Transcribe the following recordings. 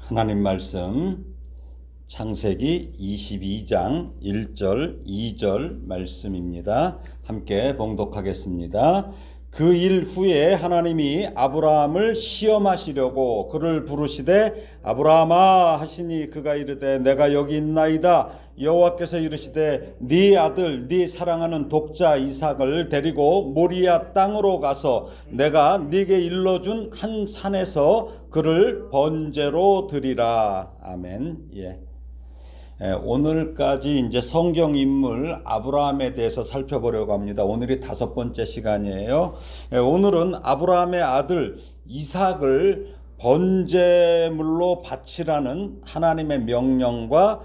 하나님 말씀 창세기 22장 1절 2절 말씀입니다. 함께 봉독하겠습니다. 그 일 후에 하나님이 아브라함을 시험하시려고 그를 부르시되 아브라함아 하시니 그가 이르되 내가 여기 있나이다. 여호와께서 이르시되 네 아들 네 사랑하는 독자 이삭을 데리고 모리아 땅으로 가서 내가 네게 일러준 한 산에서 그를 번제로 드리라. 아멘. 오늘까지 이제 성경 인물 아브라함에 대해서 살펴보려고 합니다. 오늘이 5번째 시간이에요. 오늘은 아브라함의 아들 이삭을 번제물로 바치라는 하나님의 명령과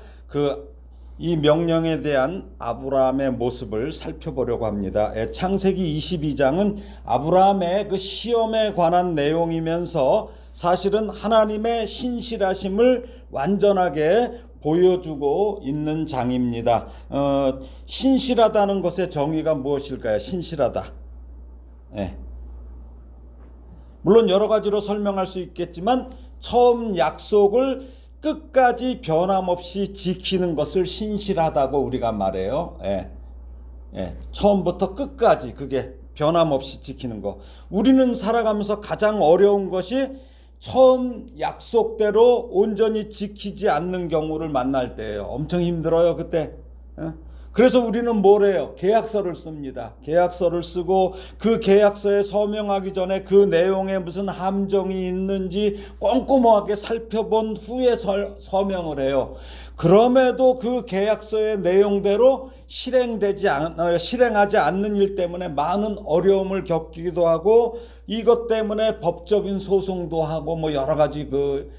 이 명령에 대한 아브라함의 모습을 살펴보려고 합니다. 창세기 22장은 아브라함의 그 시험에 관한 내용이면서 사실은 하나님의 신실하심을 완전하게 보여주고 있는 장입니다. 신실하다는 것의 정의가 무엇일까요? 신실하다. 물론 여러 가지로 설명할 수 있겠지만 처음 약속을 끝까지 변함없이 지키는 것을 신실하다고 우리가 말해요. 처음부터 끝까지 그게 변함없이 지키는 거. 우리는 살아가면서 가장 어려운 것이 처음 약속대로 온전히 지키지 않는 경우를 만날 때예요. 엄청 힘들어요, 그때. 그래서 우리는 뭘 해요? 계약서를 씁니다. 계약서를 쓰고 그 계약서에 서명하기 전에 그 내용에 무슨 함정이 있는지 꼼꼼하게 살펴본 후에 서명을 해요. 그럼에도 그 계약서의 내용대로 실행하지 않는 일 때문에 많은 어려움을 겪기도 하고 이것 때문에 법적인 소송도 하고 여러 가지 그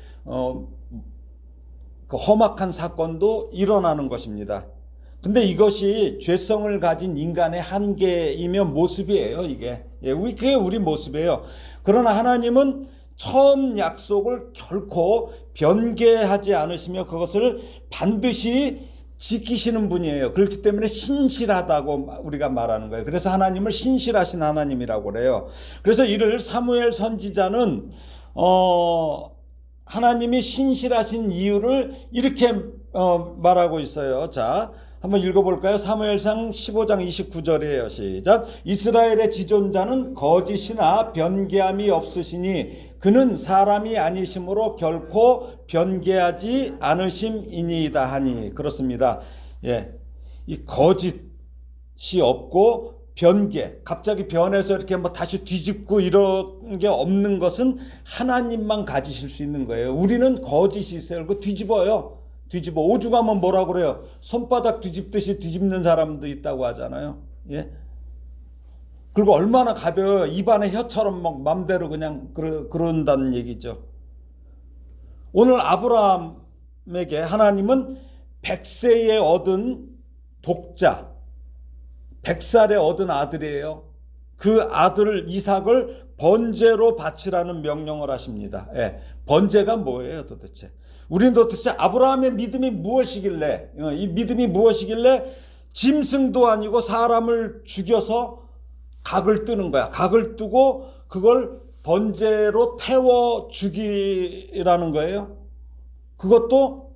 험악한 사건도 일어나는 것입니다. 근데 이것이 죄성을 가진 인간의 한계이며 모습이에요, 이게. 그게 우리 모습이에요. 그러나 하나님은 처음 약속을 결코 변개하지 않으시며 그것을 반드시 지키시는 분이에요. 그렇기 때문에 신실하다고 우리가 말하는 거예요. 그래서 하나님을 신실하신 하나님이라고 그래요. 그래서 이를 사무엘 선지자는 하나님이 신실하신 이유를 이렇게 말하고 있어요. 자, 한번 읽어볼까요? 사무엘상 15장 29절이에요. 시작. 이스라엘의 지존자는 거짓이나 변개함이 없으시니 그는 사람이 아니심으로 결코 변개하지 않으심이니이다 하니. 그렇습니다. 이 거짓이 없고 변개, 갑자기 변해서 이렇게 다시 뒤집고 이런 게 없는 것은 하나님만 가지실 수 있는 거예요. 우리는 거짓이 있어요. 그거 뒤집어요. 오죽하면 뭐라고 그래요? 손바닥 뒤집듯이 뒤집는 사람도 있다고 하잖아요. 그리고 얼마나 가벼워요. 입안에 혀처럼 맘대로 그냥 그런다는 얘기죠. 오늘 아브라함에게 하나님은 100세에 얻은 독자, 100살에 얻은 아들이에요. 그 아들 이삭을 번제로 바치라는 명령을 하십니다. 번제가 뭐예요, 도대체? 우리는 도대체 아브라함의 믿음이 무엇이길래, 이 믿음이 무엇이길래 짐승도 아니고 사람을 죽여서 각을 뜨는 거야. 각을 뜨고 그걸 번제로 태워 죽이라는 거예요. 그것도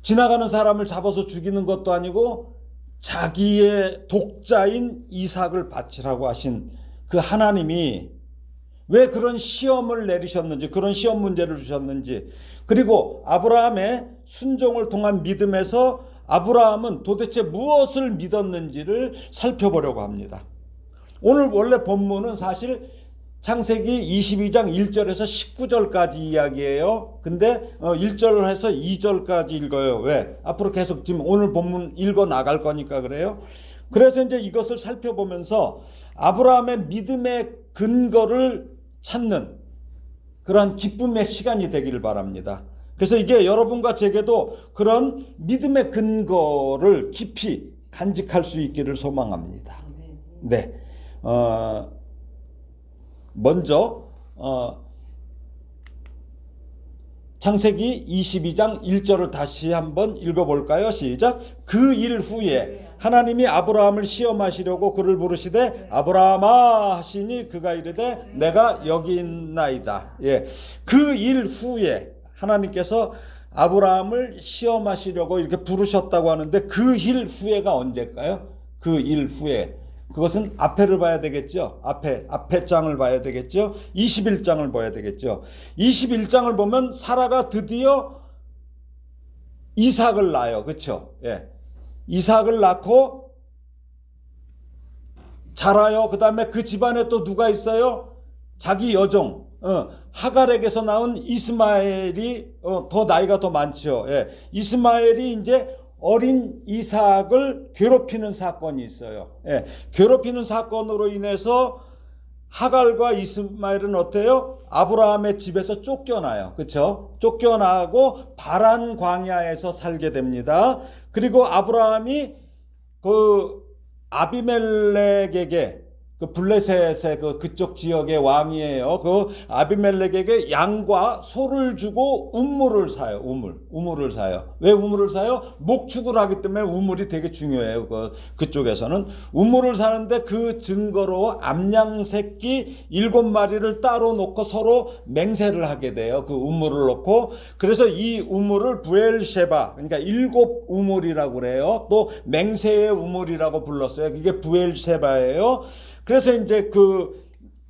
지나가는 사람을 잡아서 죽이는 것도 아니고 자기의 독자인 이삭을 바치라고 하신 그 하나님이 왜 그런 시험을 내리셨는지, 그런 시험 문제를 주셨는지, 그리고 아브라함의 순종을 통한 믿음에서 아브라함은 도대체 무엇을 믿었는지를 살펴보려고 합니다. 오늘 원래 본문은 사실 창세기 22장 1절에서 19절까지 이야기예요. 근데 1절을 해서 2절까지 읽어요. 왜? 앞으로 계속 지금 오늘 본문 읽어 나갈 거니까 그래요. 그래서 이제 이것을 살펴보면서 아브라함의 믿음의 근거를 찾는 그런 기쁨의 시간이 되기를 바랍니다. 그래서 이게 여러분과 제게도 그런 믿음의 근거를 깊이 간직할 수 있기를 소망합니다. 먼저 창세기 22장 1절을 다시 한번 읽어볼까요? 시작. 그 일 후에 하나님이 아브라함을 시험하시려고 그를 부르시되 아브라함아 하시니 그가 이르되 내가 여기 있나이다. 예, 그 일 후에 하나님께서 아브라함을 시험하시려고 이렇게 부르셨다고 하는데 그 일 후에가 언제일까요? 그 일 후에. 그것은 앞에를 봐야 되겠죠. 앞에 장을 봐야 되겠죠. 21장을 봐야 되겠죠. 21장을 보면 사라가 드디어 이삭을 낳아요. 그렇죠? 예. 이삭을 낳고 자라요. 그다음에 그 집안에 또 누가 있어요? 자기 여종 하갈에게서 나온 이스마엘이 더 나이가 더 많죠. 예. 이스마엘이 이제 어린 이삭을 괴롭히는 사건이 있어요. 예, 괴롭히는 사건으로 인해서 하갈과 이스마엘은 어때요? 아브라함의 집에서 쫓겨나요. 그렇죠? 쫓겨나고 바란 광야에서 살게 됩니다. 그리고 아브라함이 그 아비멜렉에게 그 블레셋의 그쪽 지역의 왕이에요. 그 아비멜렉에게 양과 소를 주고 우물을 사요. 우물을 사요. 왜 우물을 사요? 목축을 하기 때문에 우물이 되게 중요해요. 그쪽에서는 우물을 사는데 그 증거로 암양 새끼 7마리를 따로 놓고 서로 맹세를 하게 돼요. 그 우물을 놓고. 그래서 이 우물을 부엘셰바, 그러니까 7 우물이라고 그래요. 또 맹세의 우물이라고 불렀어요. 그게 부엘셰바예요. 그래서 이제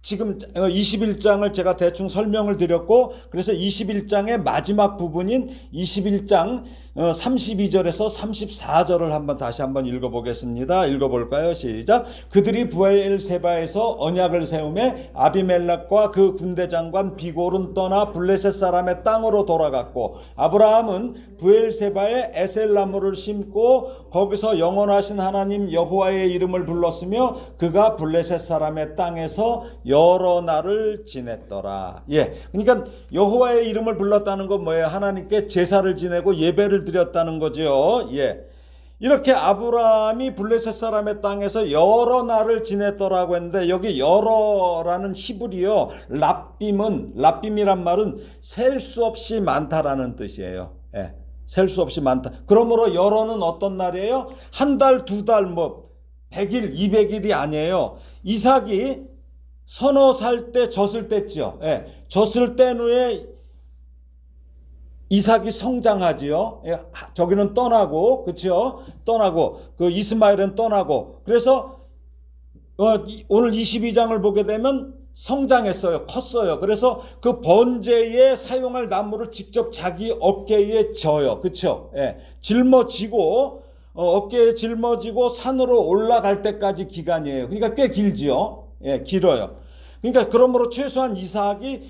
지금 21장을 제가 대충 설명을 드렸고, 그래서 21장의 마지막 부분인 21장 32절에서 34절을 다시 한번 읽어보겠습니다. 읽어볼까요? 시작. 그들이 부엘세바에서 언약을 세우매 아비멜렉과 그 군대장관 비골은 떠나 블레셋 사람의 땅으로 돌아갔고, 아브라함은 부엘세바에 에셀나무를 심고 거기서 영원하신 하나님 여호와의 이름을 불렀으며 그가 블레셋 사람의 땅에서 여러 날을 지냈더라. 예, 그러니까 여호와의 이름을 불렀다는 건 뭐예요? 하나님께 제사를 지내고 예배를 드렸다는 거죠. 예, 이렇게 아브라함이 블레셋 사람의 땅에서 여러 날을 지냈더라고 했는데, 여기 여러라는 히브리어 랍빔이란 말은 셀 수 없이 많다라는 뜻이에요. 예, 셀 수 없이 많다. 그러므로 여러는 어떤 날이에요? 한 달, 두 달, 100일, 200일이 아니에요. 이삭이 서너 살 때 젖을 뗐죠. 예, 젖을 뗀 후에 이삭이 성장하지요. 예, 저기는 떠나고, 그렇죠? 떠나고, 그 이스마엘은 떠나고. 그래서 오늘 22장을 보게 되면 성장했어요. 컸어요. 그래서 그 번제에 사용할 나무를 직접 자기 어깨에 져요. 그렇죠? 예, 짊어지고 어깨에 짊어지고 산으로 올라갈 때까지 기간이에요. 그러니까 꽤 길지요. 예, 길어요. 그러니까 그러므로 최소한 이삭이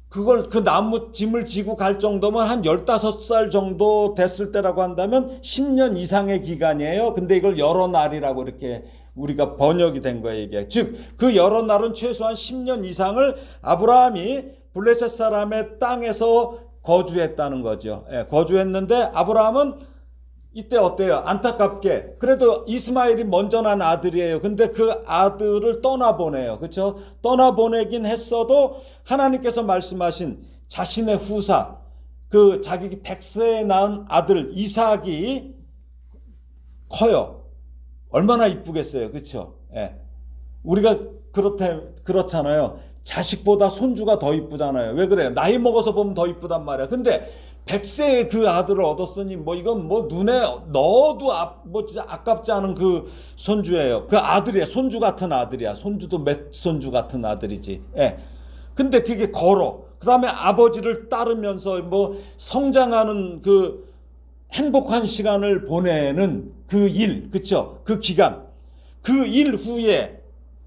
그 나무 짐을 지고 갈 정도면 한 15살 정도 됐을 때라고 한다면 10년 이상의 기간이에요. 근데 이걸 여러 날이라고 이렇게 우리가 번역이 된 거예요, 이게. 즉, 그 여러 날은 최소한 10년 이상을 아브라함이 블레셋 사람의 땅에서 거주했다는 거죠. 예, 거주했는데 아브라함은 이때 어때요? 안타깝게 그래도 이스마엘이 먼저 난 아들이에요. 근데 그 아들을 떠나보내요. 그렇죠? 떠나보내긴 했어도 하나님께서 말씀하신 자신의 후사, 그 자기 100세에 낳은 아들 이삭이 커요. 얼마나 이쁘겠어요. 그렇죠? 예. 우리가 그렇잖아요. 자식보다 손주가 더 이쁘잖아요. 왜 그래요? 나이 먹어서 보면 더 이쁘단 말이야. 근데 100세의 그 아들을 얻었으니 이건 눈에 넣어도 진짜 아깝지 않은 그 손주예요. 그 아들이야. 손주 같은 아들이야. 손주도 몇 손주 같은 아들이지. 예. 근데 그게 걸어. 그 다음에 아버지를 따르면서 성장하는 그 행복한 시간을 보내는 그 일, 그쵸? 그 기간. 그 일 후에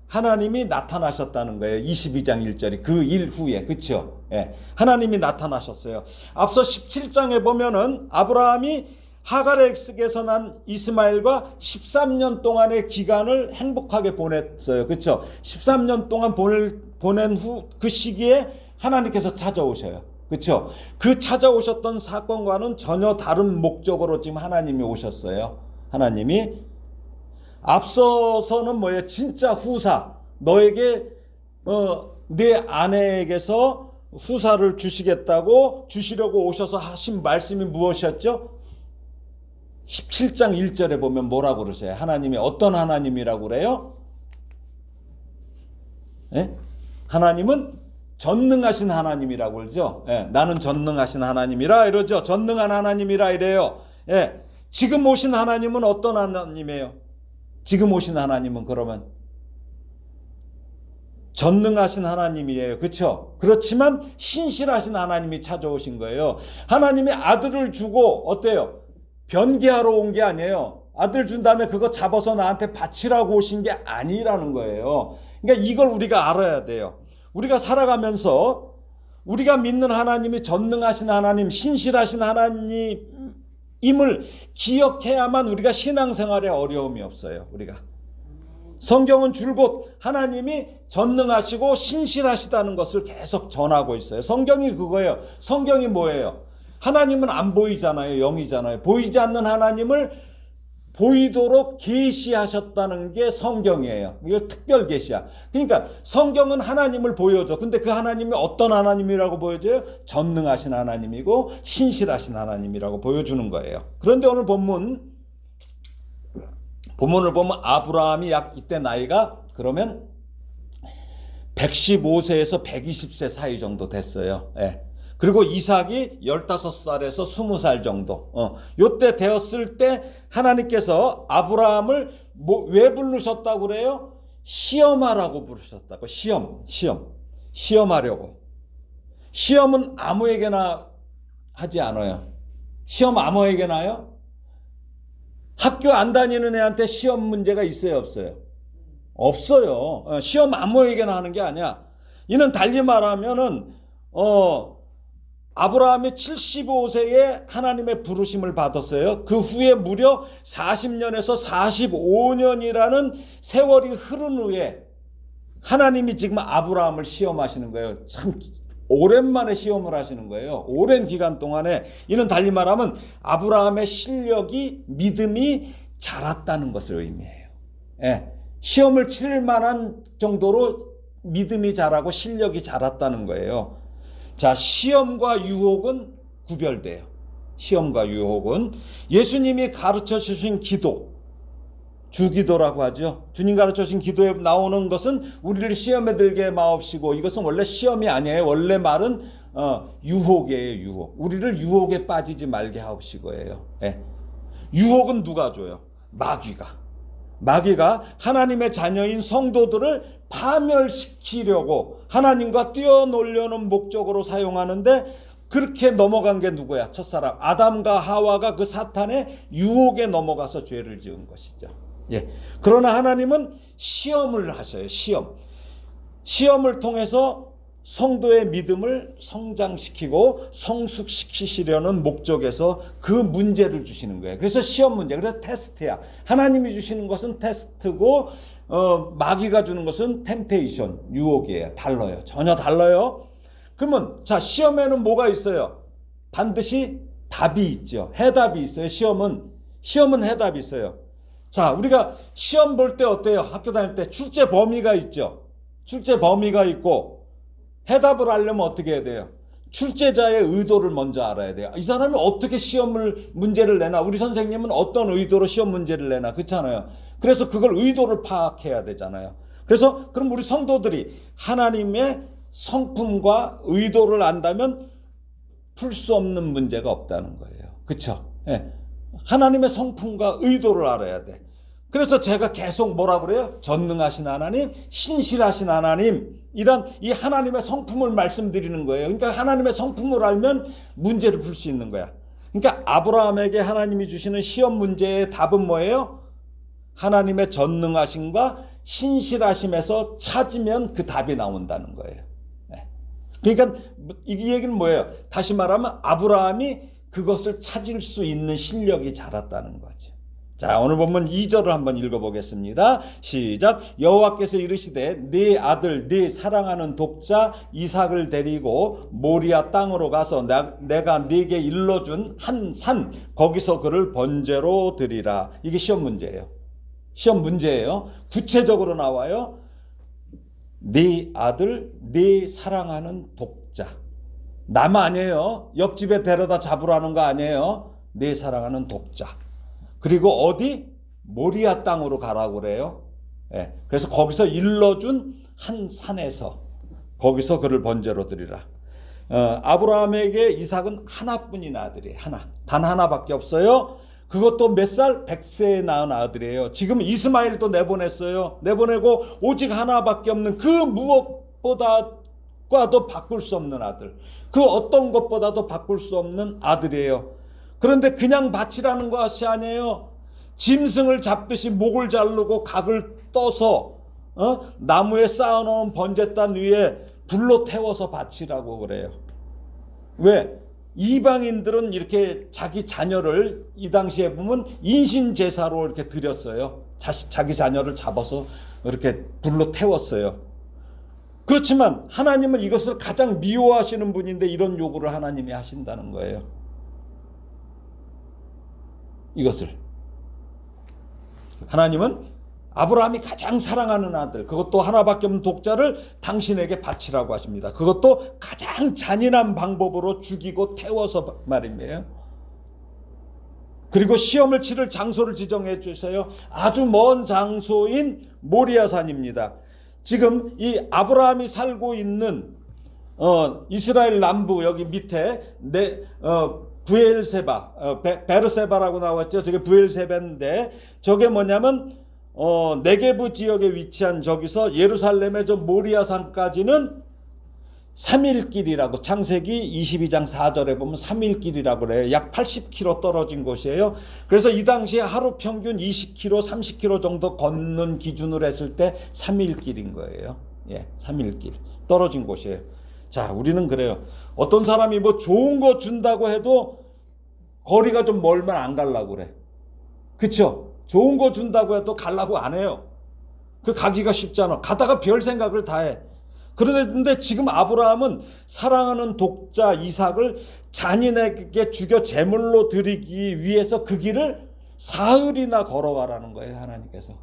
하나님이 나타나셨다는 거예요. 22장 1절이 그 일 후에, 그렇죠? 예, 하나님이 나타나셨어요. 앞서 17장에 보면은 아브라함이 하갈에게서 난 이스마엘과 13년 동안의 기간을 행복하게 보냈어요. 그렇죠? 13년 동안 보낸 후 그 시기에 하나님께서 찾아오셔요. 그렇죠? 그 찾아오셨던 사건과는 전혀 다른 목적으로 지금 하나님이 오셨어요. 하나님이 앞서서는 뭐예요? 진짜 후사. 너에게 내 아내에게서 후사를 주시겠다고 주시려고 오셔서 하신 말씀이 무엇이었죠? 17장 1절에 보면 뭐라고 그러세요? 하나님이 어떤 하나님이라고 그래요? 예? 하나님은 전능하신 하나님이라고 그러죠. 예, 나는 전능하신 하나님이라 이러죠. 전능한 하나님이라 이래요. 예, 지금 오신 하나님은 어떤 하나님이에요? 지금 오신 하나님은 그러면 전능하신 하나님이에요. 그렇죠? 그렇지만 신실하신 하나님이 찾아오신 거예요. 하나님이 아들을 주고 어때요? 변개하러 온 게 아니에요. 아들 준 다음에 그거 잡아서 나한테 바치라고 오신 게 아니라는 거예요. 그러니까 이걸 우리가 알아야 돼요. 우리가 살아가면서 우리가 믿는 하나님이 전능하신 하나님, 신실하신 하나님임을 기억해야만 우리가 신앙생활에 어려움이 없어요. 우리가 성경은 줄곧 하나님이 전능하시고 신실하시다는 것을 계속 전하고 있어요. 성경이 그거예요. 성경이 뭐예요? 하나님은 안 보이잖아요. 영이잖아요. 보이지 않는 하나님을 보이도록 계시하셨다는 게 성경이에요. 이거 특별 계시야. 그러니까 성경은 하나님을 보여줘. 근데 그 하나님이 어떤 하나님이라고 보여줘요? 전능하신 하나님이고 신실하신 하나님이라고 보여주는 거예요. 그런데 오늘 본문을 보면 아브라함이 약 이때 나이가 그러면 115세에서 120세 사이 정도 됐어요. 예. 그리고 이삭이 15살에서 20살 정도. 요때 되었을 때 하나님께서 아브라함을 왜 부르셨다고 그래요? 시험하라고 부르셨다고. 시험하려고. 시험은 아무에게나 하지 않아요. 시험 아무에게나 해요? 학교 안 다니는 애한테 시험 문제가 있어요, 없어요? 없어요. 시험 아무에게나 하는 게 아니야. 이는 달리 말하면은 아브라함이 75세에 하나님의 부르심을 받았어요. 그 후에 무려 40년에서 45년이라는 세월이 흐른 후에 하나님이 지금 아브라함을 시험하시는 거예요. 참 오랜만에 시험을 하시는 거예요. 오랜 기간 동안에. 이는 달리 말하면 아브라함의 실력이 믿음이 자랐다는 것을 의미해요. 예. 시험을 치를 만한 정도로 믿음이 자라고 실력이 자랐다는 거예요. 자, 시험과 유혹은 구별돼요. 시험과 유혹은 예수님이 가르쳐 주신 기도, 주기도라고 하죠. 주님 가르쳐 주신 기도에 나오는 것은 우리를 시험에 들게 마옵시고, 이것은 원래 시험이 아니에요. 원래 말은 유혹이에요. 유혹. 우리를 유혹에 빠지지 말게 하옵시고예요. 예. 유혹은 누가 줘요? 마귀가 하나님의 자녀인 성도들을 파멸시키려고 하나님과 뛰어놀려는 목적으로 사용하는데, 그렇게 넘어간 게 누구야? 첫사람 아담과 하와가 그 사탄의 유혹에 넘어가서 죄를 지은 것이죠. 예. 그러나 하나님은 시험을 하셔요. 시험을 통해서 성도의 믿음을 성장시키고 성숙시키시려는 목적에서 그 문제를 주시는 거예요. 그래서 시험 문제, 그래서 테스트야. 하나님이 주시는 것은 테스트고 마귀가 주는 것은 템테이션, 유혹이에요. 달라요. 전혀 달라요. 그러면 자, 시험에는 뭐가 있어요? 반드시 답이 있죠. 해답이 있어요. 시험은 해답이 있어요. 자, 우리가 시험 볼 때 어때요? 학교 다닐 때 출제 범위가 있죠. 출제 범위가 있고, 해답을 알려면 어떻게 해야 돼요? 출제자의 의도를 먼저 알아야 돼요. 이 사람이 어떻게 문제를 내나, 우리 선생님은 어떤 의도로 시험 문제를 내나, 그렇잖아요. 그래서 그걸 의도를 파악해야 되잖아요. 그래서 그럼 우리 성도들이 하나님의 성품과 의도를 안다면 풀 수 없는 문제가 없다는 거예요. 그렇죠? 예. 하나님의 성품과 의도를 알아야 돼. 그래서 제가 계속 뭐라 그래요? 전능하신 하나님, 신실하신 하나님, 이런 이 하나님의 성품을 말씀드리는 거예요. 그러니까 하나님의 성품을 알면 문제를 풀 수 있는 거야. 그러니까 아브라함에게 하나님이 주시는 시험 문제의 답은 뭐예요? 하나님의 전능하심과 신실하심에서 찾으면 그 답이 나온다는 거예요. 그러니까 이 얘기는 뭐예요? 다시 말하면 아브라함이 그것을 찾을 수 있는 실력이 자랐다는 거죠. 자, 오늘 본문 2절을 한번 읽어보겠습니다. 시작. 여호와께서 이르시되 네 아들 네 사랑하는 독자 이삭을 데리고 모리아 땅으로 가서 내가 네게 일러준 한 산 거기서 그를 번제로 드리라. 이게 시험 문제예요. 시험 문제예요. 구체적으로 나와요. 네 아들 네 사랑하는 독자. 남 아니에요. 옆집에 데려다 잡으라는 거 아니에요. 내 사랑하는 독자. 그리고 어디? 모리아 땅으로 가라고 그래요. 예, 그래서 거기서 일러준 한 산에서 거기서 그를 번제로 드리라. 아브라함에게 이삭은 하나뿐인 아들이에요. 하나. 단 하나밖에 없어요. 그것도 몇 살? 100세에 낳은 아들이에요. 지금 이스마엘도 내보냈어요. 내보내고 오직 하나밖에 없는 그 무엇보다도 바꿀 수 없는 아들. 그 어떤 것보다도 바꿀 수 없는 아들이에요. 그런데 그냥 바치라는 것이 아니에요. 짐승을 잡듯이 목을 자르고 각을 떠서 나무에 쌓아놓은 번제단 위에 불로 태워서 바치라고 그래요. 왜? 이방인들은 이렇게 자기 자녀를 이 당시에 보면 인신제사로 이렇게 드렸어요. 자기 자녀를 잡아서 이렇게 불로 태웠어요. 그렇지만 하나님은 이것을 가장 미워하시는 분인데 이런 요구를 하나님이 하신다는 거예요. 이것을 하나님은 아브라함이 가장 사랑하는 아들, 그것도 하나밖에 없는 독자를 당신에게 바치라고 하십니다. 그것도 가장 잔인한 방법으로 죽이고 태워서 말입니다. 그리고 시험을 치를 장소를 지정해 주세요. 아주 먼 장소인 모리아산입니다. 지금 이 아브라함이 살고 있는 이스라엘 남부 여기 밑에 부엘세바, 베르세바라고 나왔죠. 저게 부엘세바인데 저게 뭐냐면 네게부 지역에 위치한 저기서 예루살렘의 저 모리아산까지는 3일길이라고 창세기 22장 4절에 보면 3일길이라고 그래요. 약 80km 떨어진 곳이에요. 그래서 이 당시에 하루 평균 20km, 30km 정도 걷는 기준으로 했을 때 3일길인 거예요. 예, 3일길 떨어진 곳이에요. 자, 우리는 그래요. 어떤 사람이 뭐 좋은 거 준다고 해도 거리가 좀 멀면 안 가려고 그래. 그쵸? 좋은 거 준다고 해도 가려고 안 해요. 그 가기가 쉽잖아. 가다가 별 생각을 다 해. 그런데 지금 아브라함은 사랑하는 독자 이삭을 자신에게 죽여 제물로 드리기 위해서 그 길을 사흘이나 걸어가라는 거예요. 하나님께서.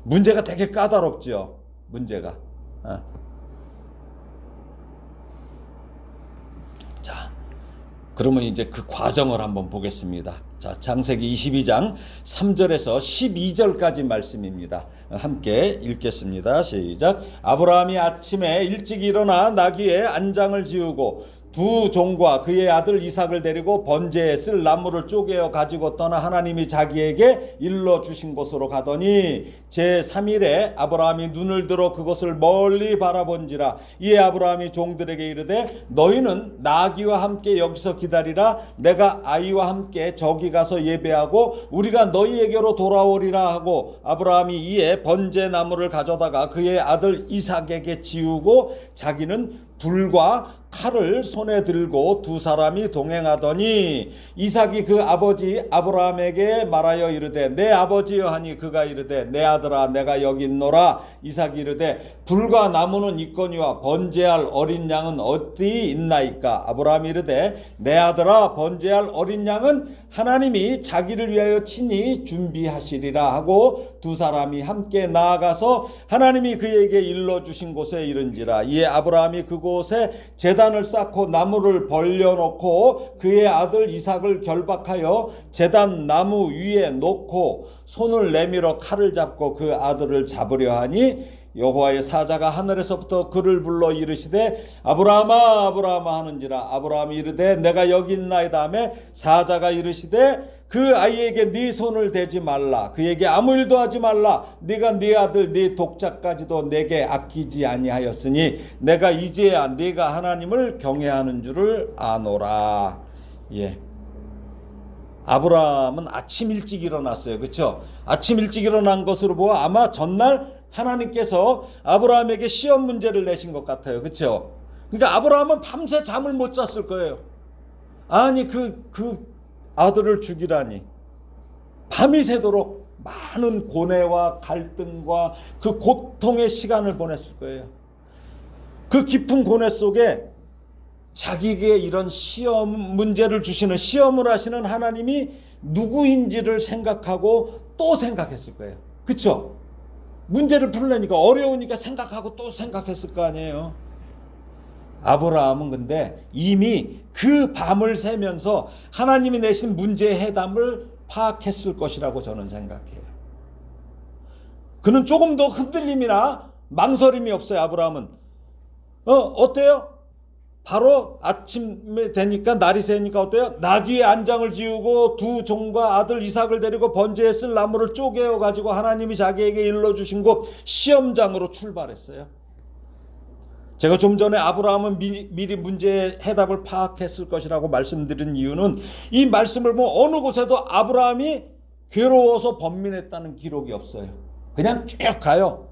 문제가 되게 까다롭죠. 문제가. 자, 그러면 이제 그 과정을 한번 보겠습니다. 자, 창세기 22장 3절에서 12절까지 말씀입니다. 함께 읽겠습니다. 시작. 아브라함이 아침에 일찍 일어나 나귀에 안장을 지우고 두 종과 그의 아들 이삭을 데리고 번제에 쓸 나무를 쪼개어 가지고 떠나 하나님이 자기에게 일러주신 곳으로 가더니 제3일에 아브라함이 눈을 들어 그것을 멀리 바라본지라. 이에 아브라함이 종들에게 이르되 너희는 나귀와 함께 여기서 기다리라. 내가 아이와 함께 저기 가서 예배하고 우리가 너희에게로 돌아오리라 하고 아브라함이 이에 번제 나무를 가져다가 그의 아들 이삭에게 지우고 자기는 불과 칼을 손에 들고 두 사람이 동행하더니 이삭이 그 아버지 아브라함에게 말하여 이르되 내 아버지여 하니 그가 이르되 내 아들아 내가 여기 있노라. 이삭이 이르되 불과 나무는 있거니와 번제할 어린 양은 어디 있나이까. 아브라함이 이르되 내 아들아 번제할 어린 양은 하나님이 자기를 위하여 친히 준비하시리라 하고 두 사람이 함께 나아가서 하나님이 그에게 일러주신 곳에 이른지라. 이에 아브라함이 그곳에 제단을 쌓고 나무를 벌려놓고 그의 아들 이삭을 결박하여 제단 나무 위에 놓고 손을 내밀어 칼을 잡고 그 아들을 잡으려 하니 여호와의 사자가 하늘에서부터 그를 불러 이르시되 아브라함아 아브라함아 하는지라. 아브라함이 이르되 내가 여기 있나이다 하매 사자가 이르시되 그 아이에게 네 손을 대지 말라. 그에게 아무 일도 하지 말라. 네가 네 아들 네 독자까지도 내게 아끼지 아니하였으니 내가 이제야 네가 하나님을 경외하는 줄을 아노라. 예. 아브라함은 아침 일찍 일어났어요. 그렇죠? 아침 일찍 일어난 것으로 보아 아마 전날 하나님께서 아브라함에게 시험 문제를 내신 것 같아요. 그렇죠? 그러니까 아브라함은 밤새 잠을 못 잤을 거예요. 아니 그 아들을 죽이라니. 밤이 새도록 많은 고뇌와 갈등과 그 고통의 시간을 보냈을 거예요. 그 깊은 고뇌 속에 자기에게 이런 시험 문제를 주시는 시험을 하시는 하나님이 누구인지를 생각하고 또 생각했을 거예요. 그렇죠? 문제를 풀려니까 어려우니까 생각하고 또 생각했을 거 아니에요. 아브라함은 근데 이미 그 밤을 새면서 하나님이 내신 문제의 해답을 파악했을 것이라고 저는 생각해요. 그는 조금 더 흔들림이나 망설임이 없어요. 아브라함은 어때요? 바로 아침에 되니까, 날이 새니까 어때요? 나귀의 안장을 지우고 두 종과 아들 이삭을 데리고 번제에 쓸 나무를 쪼개어 가지고 하나님이 자기에게 일러주신 곳 시험장으로 출발했어요. 제가 좀 전에 아브라함은 미리 문제의 해답을 파악했을 것이라고 말씀드린 이유는, 이 말씀을 보면 어느 곳에도 아브라함이 괴로워서 번민했다는 기록이 없어요. 그냥 쭉 가요.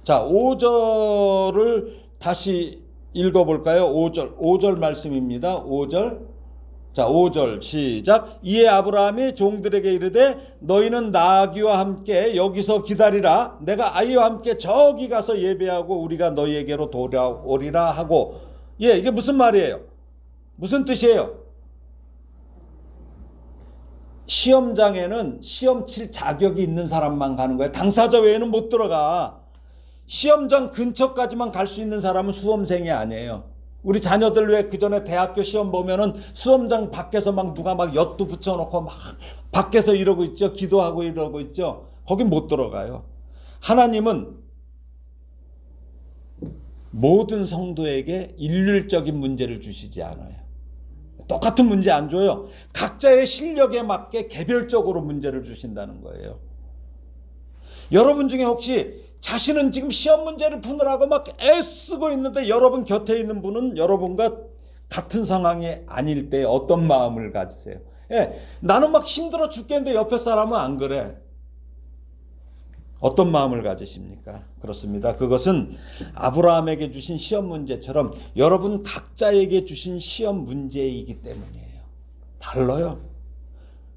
자, 5절을 다시 읽어볼까요? 5절 말씀입니다. 5절. 자, 5절 시작. 이에 아브라함이 종들에게 이르되 너희는 나귀와 함께 여기서 기다리라. 내가 아이와 함께 저기 가서 예배하고 우리가 너희에게로 돌아오리라 하고. 이게 무슨 말이에요? 무슨 뜻이에요? 시험장에는 시험 칠 자격이 있는 사람만 가는 거예요. 당사자 외에는 못 들어가. 시험장 근처까지만 갈 수 있는 사람은 수험생이 아니에요. 우리 자녀들 왜 그 전에 대학교 시험 보면은 수험장 밖에서 막 누가 막 엿도 붙여놓고 막 밖에서 이러고 있죠. 기도하고 이러고 있죠. 거긴 못 들어가요. 하나님은 모든 성도에게 일률적인 문제를 주시지 않아요. 똑같은 문제 안 줘요. 각자의 실력에 맞게 개별적으로 문제를 주신다는 거예요. 여러분 중에 혹시 자신은 지금 시험 문제를 푸느라고 막 애쓰고 있는데 여러분 곁에 있는 분은 여러분과 같은 상황이 아닐 때 어떤 마음을 가지세요? 나는 막 힘들어 죽겠는데 옆에 사람은 안 그래. 어떤 마음을 가지십니까? 그렇습니다. 그것은 아브라함에게 주신 시험 문제처럼 여러분 각자에게 주신 시험 문제이기 때문이에요. 달라요.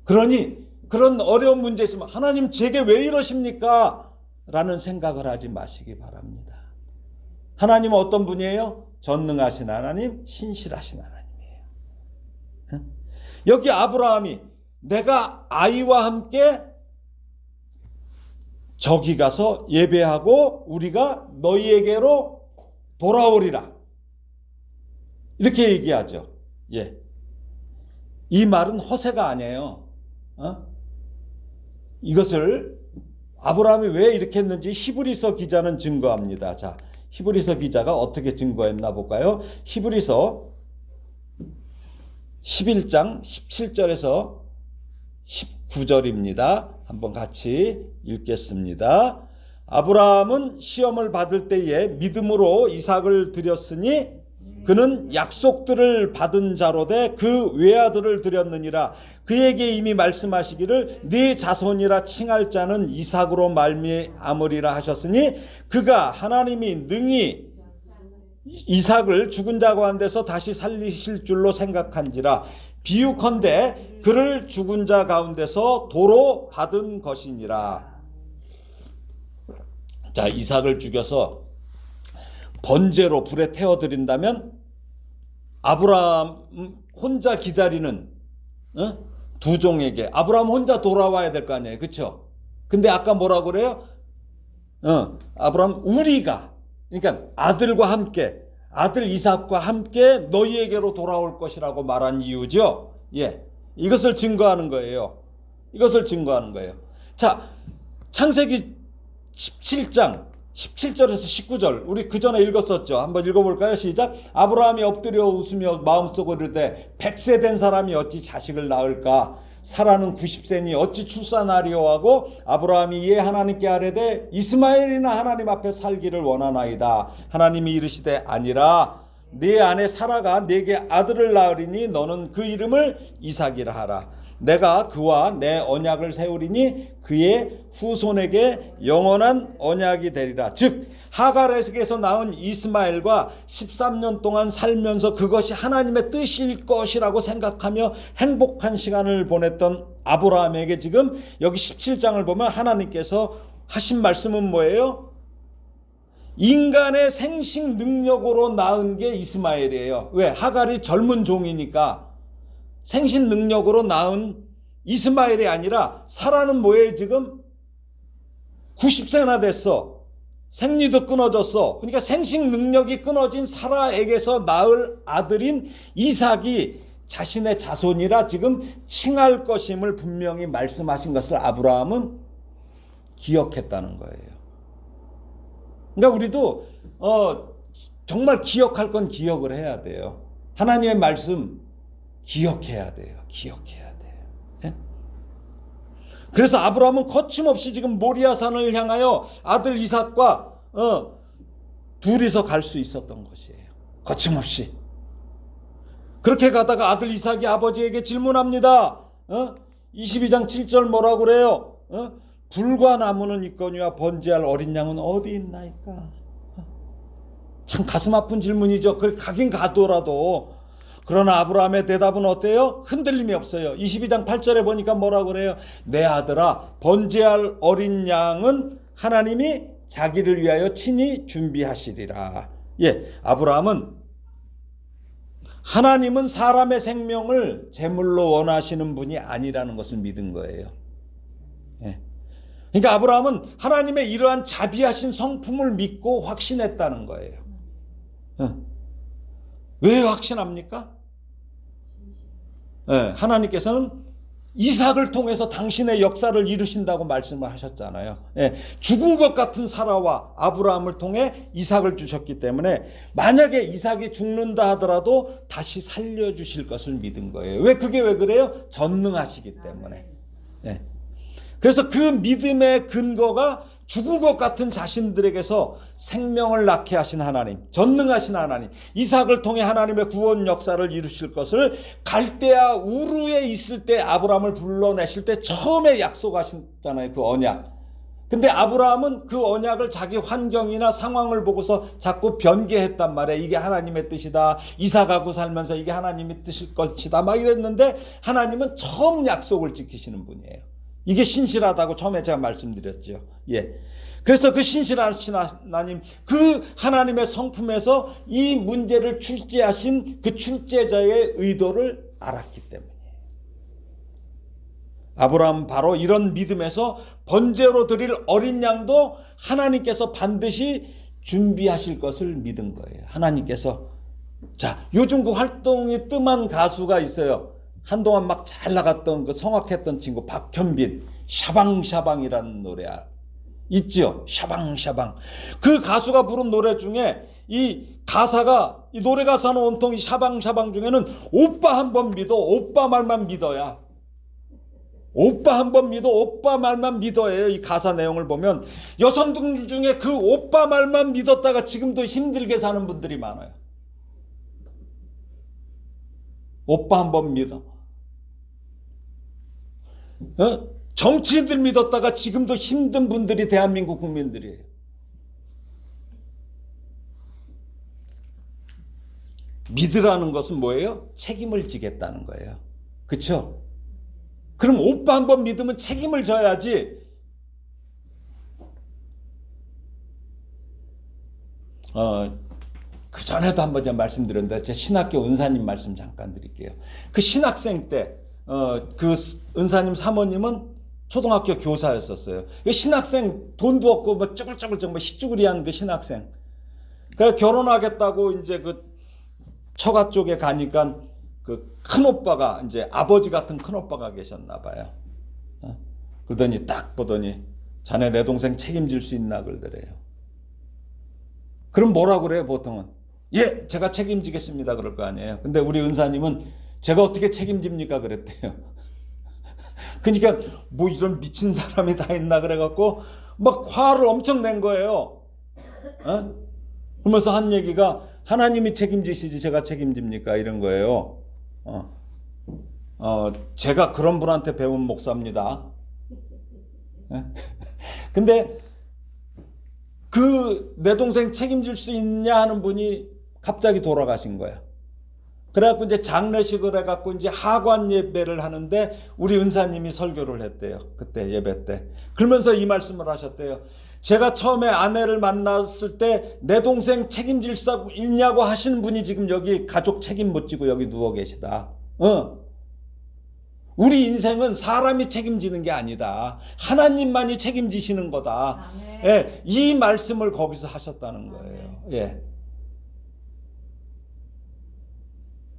그러니 그런 어려운 문제 있으면 하나님 제게 왜 이러십니까? 라는 생각을 하지 마시기 바랍니다. 하나님은 어떤 분이에요? 전능하신 하나님, 신실하신 하나님이에요. 여기 아브라함이 내가 아이와 함께 저기 가서 예배하고 우리가 너희에게로 돌아오리라. 이렇게 얘기하죠. 이 말은 허세가 아니에요. 이것을 아브라함이 왜 이렇게 했는지 히브리서 기자는 증거합니다. 자, 히브리서 기자가 어떻게 증거했나 볼까요? 히브리서 11장 17절에서 19절입니다. 한번 같이 읽겠습니다. 아브라함은 시험을 받을 때에 믿음으로 이삭을 드렸으니 그는 약속들을 받은 자로되 그 외아들을 드렸느니라. 그에게 이미 말씀하시기를 네 자손이라 칭할 자는 이삭으로 말미암으리라 하셨으니 그가 하나님이 능히 이삭을 죽은 자 가운데서 다시 살리실 줄로 생각한지라. 비유컨대 그를 죽은 자 가운데서 도로 받은 것이니라. 자, 이삭을 죽여서 번제로 불에 태워드린다면 아브라함 혼자 기다리는 두 종에게 아브라함 혼자 돌아와야 될 거 아니에요. 그렇죠? 근데 아까 뭐라고 그래요? 아브라함 우리가, 그러니까 아들과 함께, 아들 이삭과 함께 너희에게로 돌아올 것이라고 말한 이유죠. 이것을 증거하는 거예요. 이것을 증거하는 거예요. 자, 창세기 17장 17절에서 19절 우리 그 전에 읽었었죠. 한번 읽어볼까요? 시작. 아브라함이 엎드려 웃으며 마음속으로 이르되 100세 된 사람이 어찌 자식을 낳을까? 사라는 90세니 어찌 출산하리오 하고 아브라함이 이에 하나님께 아뢰되 이스마엘이나 하나님 앞에 살기를 원하나이다. 하나님이 이르시되 아니라 네 아내 사라가 네게 아들을 낳으리니 너는 그 이름을 이삭이라 하라. 내가 그와 내 언약을 세우리니 그의 후손에게 영원한 언약이 되리라. 즉 하갈에게서 낳은 이스마엘과 13년 동안 살면서 그것이 하나님의 뜻일 것이라고 생각하며 행복한 시간을 보냈던 아브라함에게 지금 여기 17장을 보면 하나님께서 하신 말씀은 뭐예요? 인간의 생식 능력으로 낳은 게 이스마엘이에요. 왜? 하갈이 젊은 종이니까 생신 능력으로 낳은 이스마엘이 아니라 사라는 뭐예요? 지금 90세나 됐어. 생리도 끊어졌어. 그러니까 생식 능력이 끊어진 사라에게서 낳을 아들인 이삭이 자신의 자손이라 지금 칭할 것임을 분명히 말씀하신 것을 아브라함은 기억했다는 거예요. 그러니까 우리도 정말 기억할 건 기억을 해야 돼요. 하나님의 말씀 기억해야 돼요. 기억해야 돼요. 예? 그래서 아브라함은 거침없이 지금 모리아산을 향하여 아들 이삭과 둘이서 갈 수 있었던 것이에요. 거침없이. 그렇게 가다가 아들 이삭이 아버지에게 질문합니다. 22장 7절 뭐라고 그래요? 불과 나무는 있거니와 번제할 어린 양은 어디 있나이까? 참 가슴 아픈 질문이죠. 그래 가긴 가더라도. 그러나 아브라함의 대답은 어때요? 흔들림이 없어요. 22장 8절에 보니까 뭐라고 그래요? 내 아들아, 번제할 어린 양은 하나님이 자기를 위하여 친히 준비하시리라. 예, 아브라함은 하나님은 사람의 생명을 제물로 원하시는 분이 아니라는 것을 믿은 거예요. 예. 그러니까 아브라함은 하나님의 이러한 자비하신 성품을 믿고 확신했다는 거예요. 왜 확신합니까? 하나님께서는 이삭을 통해서 당신의 역사를 이루신다고 말씀을 하셨잖아요. 죽은 것 같은 사라와 아브라함을 통해 이삭을 주셨기 때문에 만약에 이삭이 죽는다 하더라도 다시 살려주실 것을 믿은 거예요. 왜 그래요? 전능하시기 때문에. 그래서 그 믿음의 근거가 죽은 것 같은 자신들에게서 생명을 낳게 하신 하나님, 전능하신 하나님, 이삭을 통해 하나님의 구원 역사를 이루실 것을 갈대아 우르에 있을 때 아브라함을 불러내실 때 처음에 약속하셨잖아요. 그 언약. 근데 아브라함은 그 언약을 자기 환경이나 상황을 보고서 자꾸 변개했단 말이에요. 이게 하나님의 뜻이다. 이삭하고 살면서 이게 하나님의 뜻일 것이다. 막 이랬는데 하나님은 처음 약속을 지키시는 분이에요. 이게 신실하다고 처음에 제가 말씀드렸죠. 예. 그래서 그 신실하신 하나님, 그 하나님의 성품에서 이 문제를 출제하신 그 출제자의 의도를 알았기 때문이에요. 아브라함은 바로 이런 믿음에서 번제로 드릴 어린 양도 하나님께서 반드시 준비하실 것을 믿은 거예요. 하나님께서. 자, 요즘 그 활동이 뜸한 가수가 있어요. 한동안 막 잘 나갔던 그 성악했던 친구 박현빈, 샤방샤방이라는 노래 있죠. 샤방샤방. 그 가수가 부른 노래 중에 이 가사가, 이 노래 가사는 온통 이 샤방샤방 중에는 오빠 한 번 믿어, 오빠 말만 믿어야. 오빠 한 번 믿어, 오빠 말만 믿어예요. 이 가사 내용을 보면 여성들 중에 그 오빠 말만 믿었다가 지금도 힘들게 사는 분들이 많아요. 오빠 한 번 믿어. 정치인들 믿었다가 지금도 힘든 분들이 대한민국 국민들이에요. 믿으라는 것은 뭐예요? 책임을 지겠다는 거예요. 그렇죠? 그럼 오빠 한 번 믿으면 책임을 져야지. 그 전에도 한번 제가 말씀드렸는데 제 신학교 은사님 말씀 잠깐 드릴게요. 그 신학생 때 그 은사님 사모님은 초등학교 교사였었어요. 그 신학생 돈도 없고 뭐 쭈글쭈글 뭐 희쭈구리한 그 신학생. 그래서 결혼하겠다고 이제 그 처가 쪽에 가니까 그 큰 오빠가 이제 아버지 같은 큰 오빠가 계셨나 봐요. 그러더니 딱 보더니 자네 내 동생 책임질 수 있나 그러더래요. 그럼 뭐라 그래요 보통은? 예, 제가 책임지겠습니다 그럴 거 아니에요. 근데 우리 은사님은 제가 어떻게 책임집니까 그랬대요. 그러니까 뭐 이런 미친 사람이 다 있나 그래갖고 막 화를 엄청 낸 거예요. 그러면서 한 얘기가 하나님이 책임지시지 제가 책임집니까 이런 거예요. 제가 그런 분한테 배운 목사입니다. 근데 그 내 동생 책임질 수 있냐 하는 분이 갑자기 돌아가신 거야. 그래갖고 이제 장례식을 해갖고 이제 하관 예배를 하는데 우리 은사님이 설교를 했대요. 그때 예배 때. 그러면서 이 말씀을 하셨대요. 제가 처음에 아내를 만났을 때 내 동생 책임질 수 있냐고 하시는 분이 지금 여기 가족 책임 못 지고 여기 누워 계시다. 우리 인생은 사람이 책임지는 게 아니다. 하나님만이 책임지시는 거다. 예, 이 말씀을 거기서 하셨다는 거예요. 예.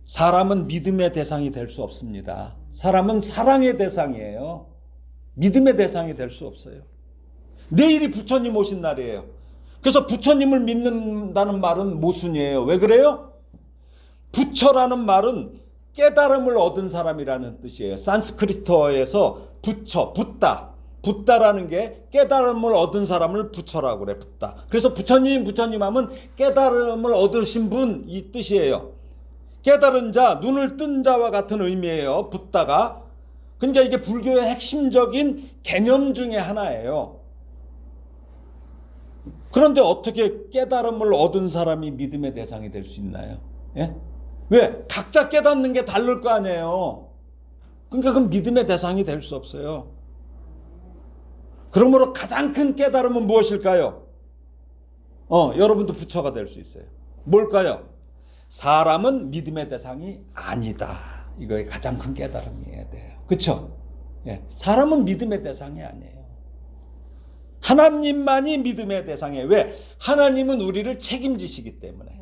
사람은 믿음의 대상이 될 수 없습니다. 사람은 사랑의 대상이에요. 믿음의 대상이 될 수 없어요. 내일이 부처님 오신 날이에요. 그래서 부처님을 믿는다는 말은 모순이에요. 왜 그래요? 부처라는 말은 깨달음을 얻은 사람이라는 뜻이에요. 산스크리트어에서 부처, 붓다라는 게 깨달음을 얻은 사람을 부처라고 그래. 붓다. 그래서 부처님 하면 깨달음을 얻으신 분 이 뜻이에요. 깨달은 자, 눈을 뜬 자와 같은 의미예요. 붓다가. 그러니까 이게 불교의 핵심적인 개념 중에 하나예요. 그런데 어떻게 깨달음을 얻은 사람이 믿음의 대상이 될 수 있나요? 예? 왜? 각자 깨닫는 게 다를 거 아니에요. 그러니까 그건 믿음의 대상이 될 수 없어요. 그러므로 가장 큰 깨달음은 무엇일까요? 여러분도 부처가 될 수 있어요. 뭘까요? 사람은 믿음의 대상이 아니다. 이거의 가장 큰 깨달음이어야 돼요. 그렇죠? 예. 사람은 믿음의 대상이 아니에요. 하나님만이 믿음의 대상이에요. 왜? 하나님은 우리를 책임지시기 때문에.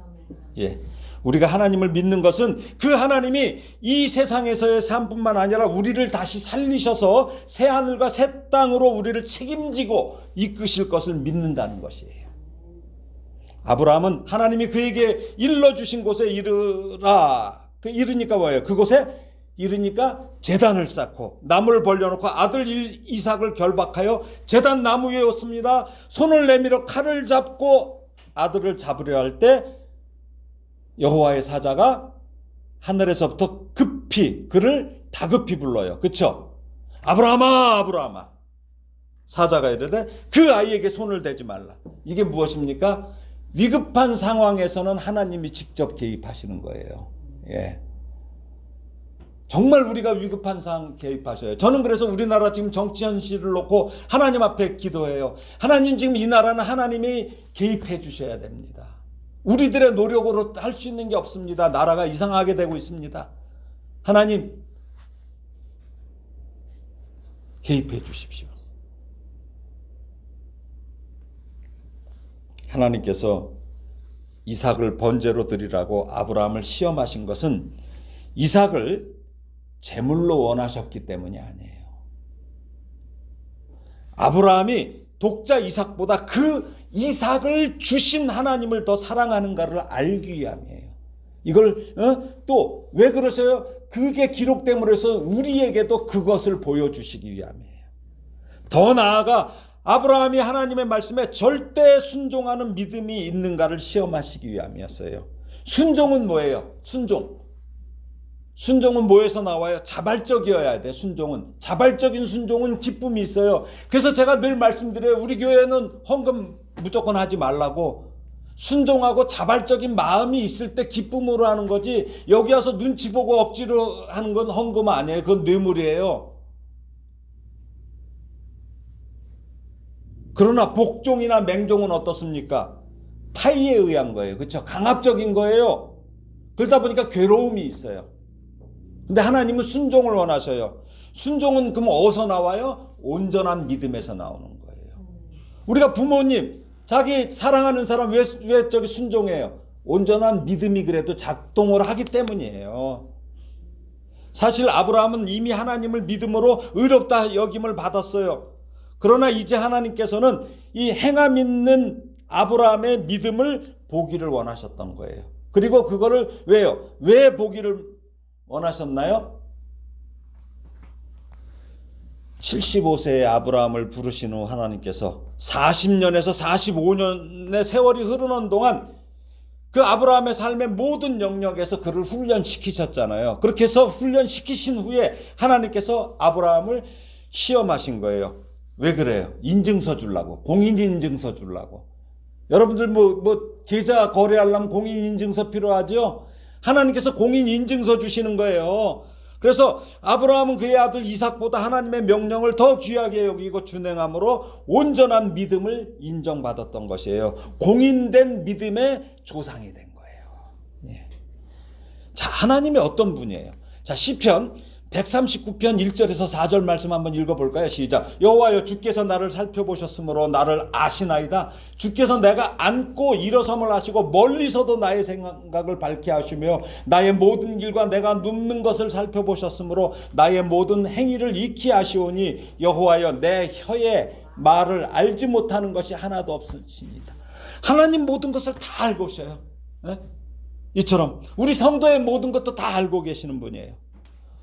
예. 우리가 하나님을 믿는 것은 그 하나님이 이 세상에서의 삶뿐만 아니라 우리를 다시 살리셔서 새 하늘과 새 땅으로 우리를 책임지고 이끄실 것을 믿는다는 것이에요. 아브라함은 하나님이 그에게 일러주신 곳에 이르라. 이르니까 뭐예요? 그곳에 이르니까 제단을 쌓고 나무를 벌려놓고 아들 이삭을 결박하여 제단 나무 위에 었습니다. 손을 내밀어 칼을 잡고 아들을 잡으려 할 때 여호와의 사자가 하늘에서부터 급히 그를 다급히 불러요. 그렇죠? 아브라함아, 아브라함아. 사자가 이르되 그 아이에게 손을 대지 말라. 이게 무엇입니까? 위급한 상황에서는 하나님이 직접 개입하시는 거예요. 예. 정말 우리가 위급한 상황 개입하셔요. 저는 그래서 우리나라 지금 정치 현실을 놓고 하나님 앞에 기도해요. 하나님, 지금 이 나라는 하나님이 개입해 주셔야 됩니다. 우리들의 노력으로 할 수 있는 게 없습니다. 나라가 이상하게 되고 있습니다. 하나님 개입해 주십시오. 하나님께서 이삭을 번제로 드리라고 아브라함을 시험하신 것은 이삭을 제물로 원하셨기 때문이 아니에요. 아브라함이 독자 이삭보다 그 이삭을 주신 하나님을 더 사랑하는가를 알기 위함이에요. 이걸 또 왜 그러세요? 그게 기록됨으로 해서 우리에게도 그것을 보여주시기 위함이에요. 더 나아가 아브라함이 하나님의 말씀에 절대 순종하는 믿음이 있는가를 시험하시기 위함이었어요. 순종은 뭐예요? 순종은 뭐에서 나와요? 자발적이어야 돼. 순종은. 자발적인 순종은 기쁨이 있어요. 그래서 제가 늘 말씀드려요. 우리 교회는 헌금 무조건 하지 말라고. 순종하고 자발적인 마음이 있을 때 기쁨으로 하는 거지, 여기 와서 눈치 보고 억지로 하는 건 헌금 아니에요. 그건 뇌물이에요. 그러나 복종이나 맹종은 어떻습니까? 타의에 의한 거예요. 그렇죠? 강압적인 거예요. 그러다 보니까 괴로움이 있어요. 근데 하나님은 순종을 원하셔요. 순종은 그럼 어디서 나와요? 온전한 믿음에서 나오는 거예요. 우리가 부모님, 자기 사랑하는 사람 왜 저기 순종해요? 온전한 믿음이 그래도 작동을 하기 때문이에요. 사실 아브라함은 이미 하나님을 믿음으로 의롭다 여김을 받았어요. 그러나 이제 하나님께서는 이 행함 있는 아브라함의 믿음을 보기를 원하셨던 거예요. 그리고 그거를 왜요? 왜 보기를 원하셨나요? 75세의 아브라함을 부르신 후 하나님께서 40년에서 45년의 세월이 흐르는 동안 그 아브라함의 삶의 모든 영역에서 그를 훈련시키셨잖아요. 그렇게 해서 훈련시키신 후에 하나님께서 아브라함을 시험하신 거예요. 왜 그래요? 인증서 주려고. 공인인증서 주려고. 여러분들 계좌 거래하려면 공인인증서 필요하죠? 하나님께서 공인인증서 주시는 거예요. 그래서 아브라함은 그의 아들 이삭보다 하나님의 명령을 더 귀하게 여기고 준행함으로 온전한 믿음을 인정받았던 것이에요. 공인된 믿음의 조상이 된 거예요. 예. 자, 하나님이 어떤 분이에요? 자, 시편 139편 1절에서 4절 말씀 한번 읽어볼까요? 시작. 여호와여, 주께서 나를 살펴보셨으므로 나를 아시나이다. 주께서 내가 앉고 일어섬을 하시고 멀리서도 나의 생각을 밝게 하시며 나의 모든 길과 내가 눕는 것을 살펴보셨으므로 나의 모든 행위를 익히 아시오니 여호와여, 내 혀의 말을 알지 못하는 것이 하나도 없으시니이다. 하나님 모든 것을 다 알고 계셔요. 이처럼 우리 성도의 모든 것도 다 알고 계시는 분이에요.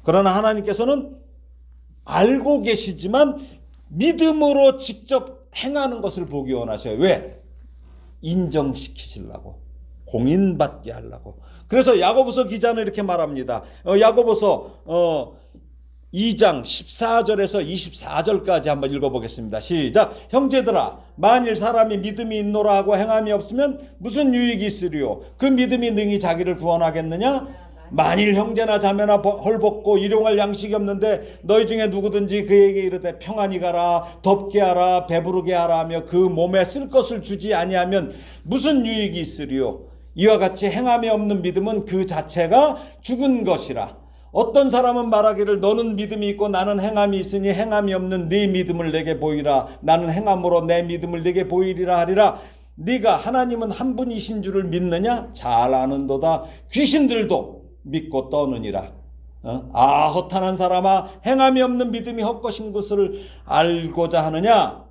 그러나 하나님께서는 알고 계시지만 믿음으로 직접 행하는 것을 보기 원하셔요. 왜? 인정시키시려고, 공인받게 하려고. 그래서 야고보서 기자는 이렇게 말합니다. 야고보서 2장 14절에서 24절까지 한번 읽어보겠습니다. 시작. 형제들아, 만일 사람이 믿음이 있노라 하고 행함이 없으면 무슨 유익이 있으리요? 그 믿음이 능히 자기를 구원하겠느냐? 만일 형제나 자매나 헐벗고 일용할 양식이 없는데 너희 중에 누구든지 그에게 이르되 평안히 가라, 덥게 하라, 배부르게 하라 하며 그 몸에 쓸 것을 주지 아니하면 무슨 유익이 있으리요? 이와 같이 행함이 없는 믿음은 그 자체가 죽은 것이라. 어떤 사람은 말하기를 너는 믿음이 있고 나는 행함이 있으니 행함이 없는 네 믿음을 내게 보이라. 나는 행함으로 내 믿음을 내게 보이리라 하리라. 네가 하나님은 한 분이신 줄을 믿느냐? 잘 아는도다. 귀신들도 믿고 떠느니라. 허탄한 사람아, 행함이 없는 믿음이 헛것인 것을 알고자 하느냐?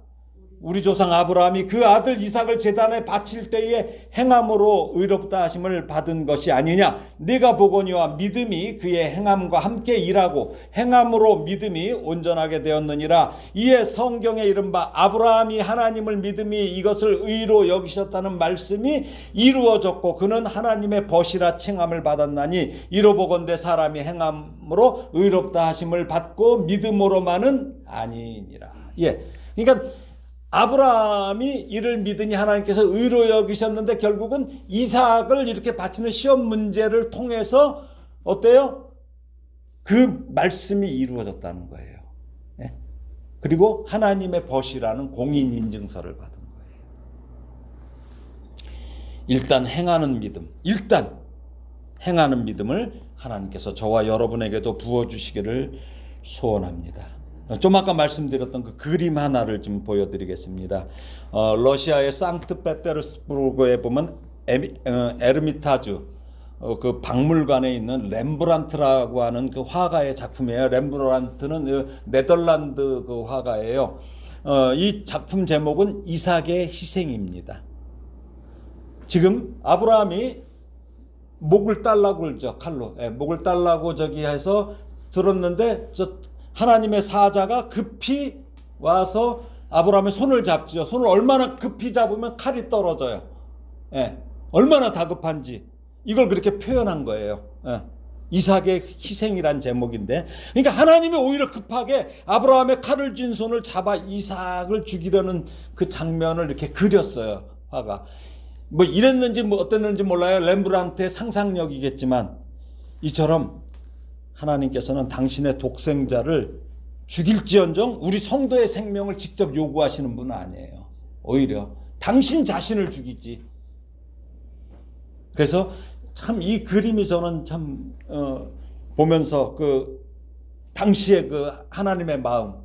우리 조상 아브라함이 그 아들 이삭을 제단에 바칠 때에 행함으로 의롭다 하심을 받은 것이 아니냐? 네가 보거니와 믿음이 그의 행함과 함께 일하고 행함으로 믿음이 온전하게 되었느니라. 이에 성경에 이른바 아브라함이 하나님을 믿음이 이것을 의로 여기셨다는 말씀이 이루어졌고 그는 하나님의 벗이라 칭함을 받았나니 이로 보건대 사람이 행함으로 의롭다 하심을 받고 믿음으로만은 아니니라. 그러니까 아브라함이 이를 믿으니 하나님께서 의로 여기셨는데 결국은 이삭을 이렇게 바치는 시험 문제를 통해서 어때요? 그 말씀이 이루어졌다는 거예요. 그리고 하나님의 벗이라는 공인인증서를 받은 거예요. 일단 행하는 믿음을 하나님께서 저와 여러분에게도 부어주시기를 소원합니다. 좀 아까 말씀드렸던 그 그림 하나를 좀 보여드리겠습니다. 러시아의 상트페테르스부르크에 보면 에르미타주 그 박물관에 있는 렘브란트라고 하는 그 화가의 작품이에요. 렘브란트는 네덜란드 그 화가예요. 이 작품 제목은 이삭의 희생입니다. 지금 아브라함이 목을 딸라고 그러죠. 칼로 목을 딸라고 저기 해서 들었는데 하나님의 사자가 급히 와서 아브라함의 손을 잡죠. 손을 얼마나 급히 잡으면 칼이 떨어져요. 얼마나 다급한지 이걸 그렇게 표현한 거예요. 이삭의 희생이란 제목인데, 그러니까 하나님이 오히려 급하게 아브라함의 칼을 쥔 손을 잡아 이삭을 죽이려는 그 장면을 이렇게 그렸어요. 화가 뭐 이랬는지 뭐 어땠는지 몰라요. 렘브란트의 상상력이겠지만 이처럼 하나님께서는 당신의 독생자를 죽일지언정 우리 성도의 생명을 직접 요구하시는 분은 아니에요. 오히려 당신 자신을 죽이지. 그래서 참 이 그림이 저는 참 보면서 그 당시의 그 하나님의 마음,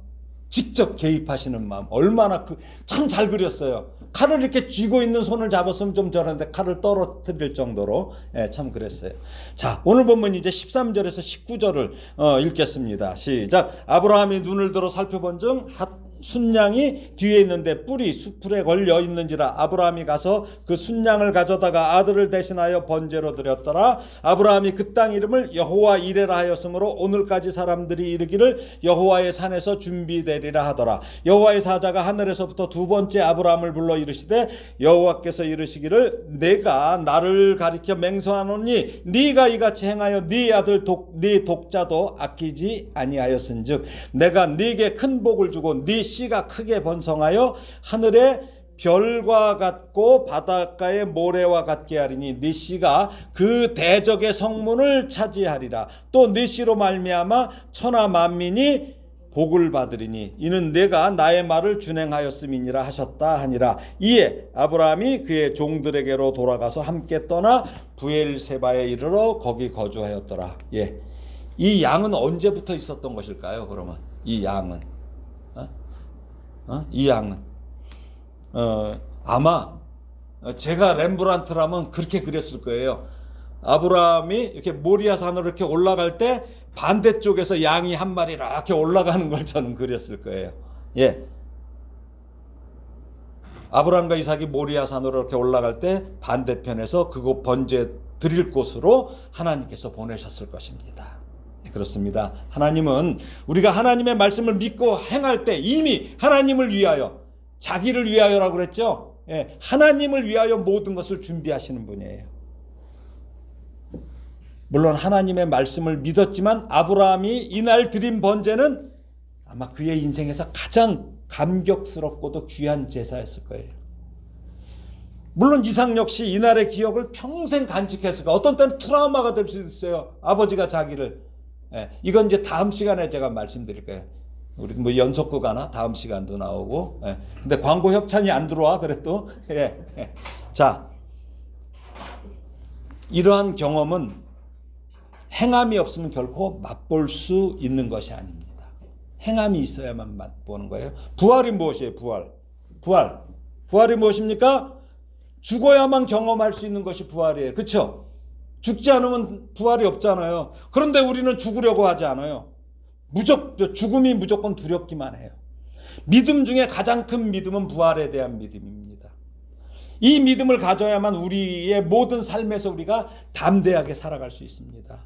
직접 개입하시는 마음 얼마나 참 잘 그렸어요. 칼을 이렇게 쥐고 있는 손을 잡았으면 좀 저런데 칼을 떨어뜨릴 정도로 참 그랬어요. 자, 오늘 보면 이제 13절에서 19절을 읽겠습니다. 시작. 아브라함이 눈을 들어 살펴본 중 순양이 뒤에 있는데 뿔이 수풀에 걸려 있는지라 아브라함이 가서 그 순양을 가져다가 아들을 대신하여 번제로 드렸더라. 아브라함이 그 땅 이름을 여호와 이레라 하였으므로 오늘까지 사람들이 이르기를 여호와의 산에서 준비되리라 하더라. 여호와의 사자가 하늘에서부터 두 번째 아브라함을 불러 이르시되 여호와께서 이르시기를 내가 나를 가리켜 맹세하노니 네가 이같이 행하여 네 아들 네 독자도 아끼지 아니하였은즉 내가 네게 큰 복을 주고 네 씨가 크게 번성하여 하늘의 별과 같고 바닷가의 모래와 같게 하리니 네 씨가 그 대적의 성문을 차지하리라. 또 네 씨로 말미암아 천하 만민이 복을 받으리니 이는 내가 나의 말을 준행하였음이니라 하셨다 하니라. 이에 아브라함이 그의 종들에게로 돌아가서 함께 떠나 부엘세바에 이르러 거기 거주하였더라. 이 양은 언제부터 있었던 것일까요? 그러면 이 양은 이 양은 아마 제가 렘브란트라면 그렇게 그렸을 거예요. 아브라함이 이렇게 모리아 산으로 이렇게 올라갈 때 반대쪽에서 양이 한 마리 이렇게 올라가는 걸 저는 그렸을 거예요. 예. 아브라함과 이삭이 모리아 산으로 이렇게 올라갈 때 반대편에서 그곳 번제 드릴 곳으로 하나님께서 보내셨을 것입니다. 그렇습니다. 하나님은 우리가 하나님의 말씀을 믿고 행할 때 이미 하나님을 위하여, 자기를 위하여라고 그랬죠. 예, 하나님을 위하여 모든 것을 준비하시는 분이에요. 물론 하나님의 말씀을 믿었지만 아브라함이 이날 드린 번제는 아마 그의 인생에서 가장 감격스럽고도 귀한 제사였을 거예요. 물론 이삭 역시 이날의 기억을 평생 간직했을 거예요. 어떤 때는 트라우마가 될 수 있어요. 아버지가 자기를. 이건 이제 다음 시간에 제가 말씀드릴 거예요. 우리 뭐 연속극 하나 다음 시간도 나오고. 근데 광고 협찬이 안 들어와 그래도. 자, 이러한 경험은 행함이 없으면 결코 맛볼 수 있는 것이 아닙니다. 행함이 있어야만 맛보는 거예요. 부활이 무엇이에요? 부활이 무엇입니까? 죽어야만 경험할 수 있는 것이 부활이에요. 그렇죠? 죽지 않으면 부활이 없잖아요. 그런데 우리는 죽으려고 하지 않아요. 죽음이 무조건 두렵기만 해요. 믿음 중에 가장 큰 믿음은 부활에 대한 믿음입니다. 이 믿음을 가져야만 우리의 모든 삶에서 우리가 담대하게 살아갈 수 있습니다.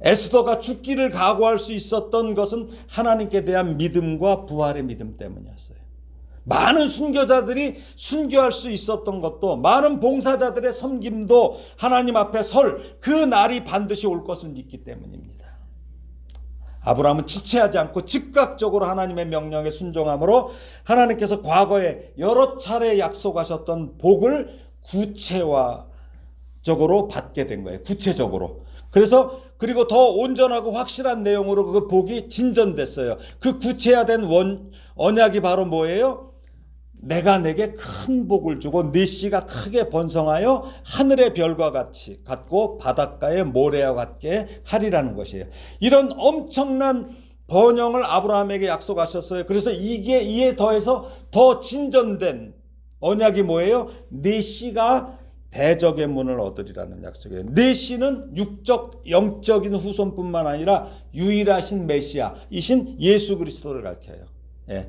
에스더가 죽기를 각오할 수 있었던 것은 하나님께 대한 믿음과 부활의 믿음 때문이었어요. 많은 순교자들이 순교할 수 있었던 것도, 많은 봉사자들의 섬김도 하나님 앞에 설 그 날이 반드시 올 것을 믿기 때문입니다. 아브라함은 지체하지 않고 즉각적으로 하나님의 명령에 순종함으로 하나님께서 과거에 여러 차례 약속하셨던 복을 구체화적으로 받게 된 거예요. 구체적으로. 그리고 더 온전하고 확실한 내용으로 그 복이 진전됐어요. 그 구체화된 언약이 바로 뭐예요? 내가 내게 큰 복을 주고 네 씨가 크게 번성하여 하늘의 별과 같고 바닷가의 모래와 같게 하리라는 것이에요. 이런 엄청난 번영을 아브라함에게 약속하셨어요. 그래서 이에 더해서 더 진전된 언약이 뭐예요? 네 씨가 대적의 문을 얻으리라는 약속이에요. 네 씨는 육적, 영적인 후손뿐만 아니라 유일하신 메시아이신 예수 그리스도를 가르쳐요.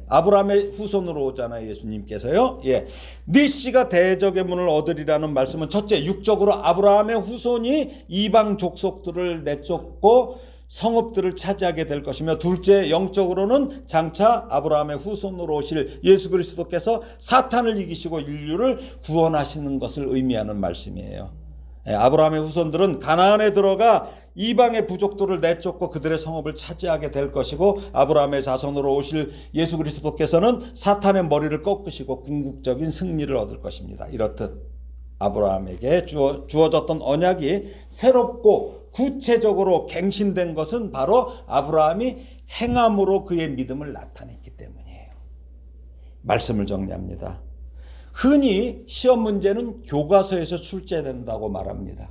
아브라함의 후손으로 오잖아요. 예수님께서요. 네 씨가 대적의 문을 얻으리라는 말씀은 첫째, 육적으로 아브라함의 후손이 이방 족속들을 내쫓고 성읍들을 차지하게 될 것이며, 둘째, 영적으로는 장차 아브라함의 후손으로 오실 예수 그리스도께서 사탄을 이기시고 인류를 구원하시는 것을 의미하는 말씀이에요. 아브라함의 후손들은 가나안에 들어가 이방의 부족들을 내쫓고 그들의 성읍을 차지하게 될 것이고, 아브라함의 자손으로 오실 예수 그리스도께서는 사탄의 머리를 꺾으시고 궁극적인 승리를 얻을 것입니다. 이렇듯 아브라함에게 주어졌던 언약이 새롭고 구체적으로 갱신된 것은 바로 아브라함이 행함으로 그의 믿음을 나타냈기 때문이에요. 말씀을 정리합니다. 흔히 시험 문제는 교과서에서 출제된다고 말합니다.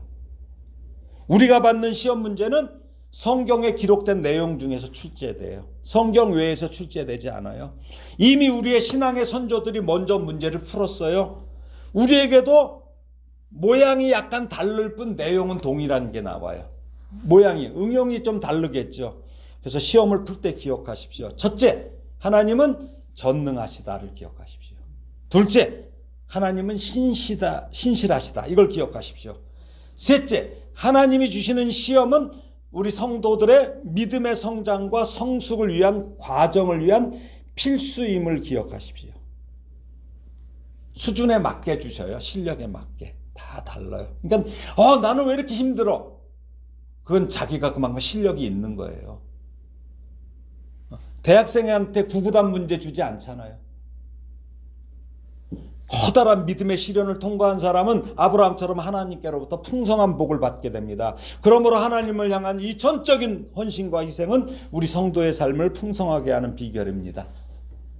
우리가 받는 시험 문제는 성경에 기록된 내용 중에서 출제돼요. 성경 외에서 출제되지 않아요. 이미 우리의 신앙의 선조들이 먼저 문제를 풀었어요. 우리에게도 모양이 약간 다를 뿐 내용은 동일한 게 나와요. 응용이 좀 다르겠죠. 그래서 시험을 풀 때 기억하십시오. 첫째, 하나님은 전능하시다를 기억하십시오. 둘째, 하나님은 신실하시다. 이걸 기억하십시오. 셋째, 하나님이 주시는 시험은 우리 성도들의 믿음의 성장과 성숙을 위한 과정을 위한 필수임을 기억하십시오. 수준에 맞게 주셔요. 실력에 맞게. 다 달라요. 그러니까 나는 왜 이렇게 힘들어? 그건 자기가 그만큼 실력이 있는 거예요. 대학생한테 구구단 문제 주지 않잖아요. 커다란 믿음의 시련을 통과한 사람은 아브라함처럼 하나님께로부터 풍성한 복을 받게 됩니다. 그러므로 하나님을 향한 이 전적인 헌신과 희생은 우리 성도의 삶을 풍성하게 하는 비결입니다.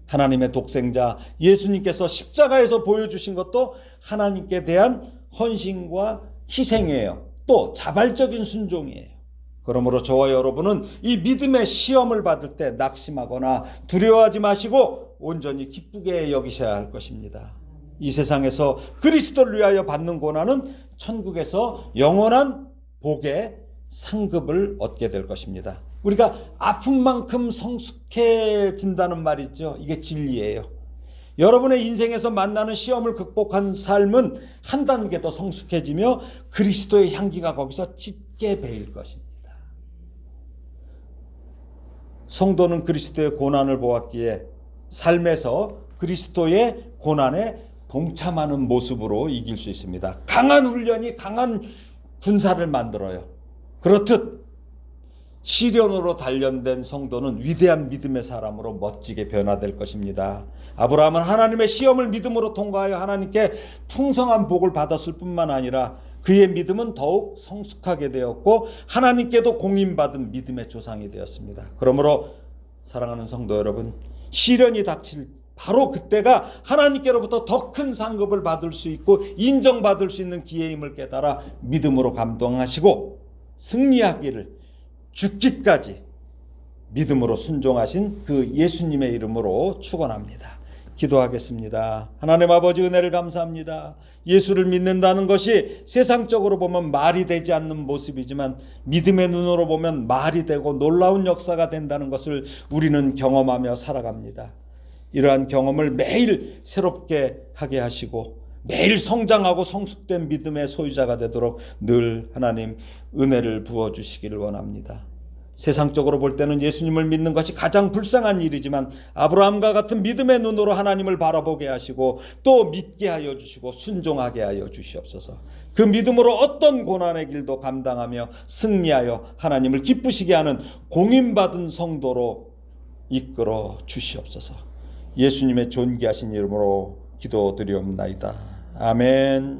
하나님의 독생자 예수님께서 십자가에서 보여주신 것도 하나님께 대한 헌신과 희생이에요. 또 자발적인 순종이에요. 그러므로 저와 여러분은 이 믿음의 시험을 받을 때 낙심하거나 두려워하지 마시고 온전히 기쁘게 여기셔야 할 것입니다. 이 세상에서 그리스도를 위하여 받는 고난은 천국에서 영원한 복의 상급을 얻게 될 것입니다. 우리가 아픈 만큼 성숙해진다는 말이죠. 이게 진리예요. 여러분의 인생에서 만나는 시험을 극복한 삶은 한 단계 더 성숙해지며 그리스도의 향기가 거기서 짙게 배일 것입니다. 성도는 그리스도의 고난을 보았기에 삶에서 그리스도의 고난에 동참하는 모습으로 이길 수 있습니다. 강한 훈련이 강한 군사를 만들어요. 그렇듯 시련으로 단련된 성도는 위대한 믿음의 사람으로 멋지게 변화될 것입니다. 아브라함은 하나님의 시험을 믿음으로 통과하여 하나님께 풍성한 복을 받았을 뿐만 아니라 그의 믿음은 더욱 성숙하게 되었고 하나님께도 공인받은 믿음의 조상이 되었습니다. 그러므로 사랑하는 성도 여러분, 시련이 닥칠 바로 그때가 하나님께로부터 더 큰 상급을 받을 수 있고 인정받을 수 있는 기회임을 깨달아 믿음으로 감동하시고 승리하기를 죽기까지 믿음으로 순종하신 그 예수님의 이름으로 축원합니다. 기도하겠습니다. 하나님 아버지, 은혜를 감사합니다. 예수를 믿는다는 것이 세상적으로 보면 말이 되지 않는 모습이지만 믿음의 눈으로 보면 말이 되고 놀라운 역사가 된다는 것을 우리는 경험하며 살아갑니다. 이러한 경험을 매일 새롭게 하게 하시고 매일 성장하고 성숙된 믿음의 소유자가 되도록 늘 하나님 은혜를 부어주시기를 원합니다. 세상적으로 볼 때는 예수님을 믿는 것이 가장 불쌍한 일이지만 아브라함과 같은 믿음의 눈으로 하나님을 바라보게 하시고 또 믿게 하여 주시고 순종하게 하여 주시옵소서. 그 믿음으로 어떤 고난의 길도 감당하며 승리하여 하나님을 기쁘시게 하는 공인받은 성도로 이끌어 주시옵소서. 예수님의 존귀하신 이름으로 기도드리옵나이다. 아멘.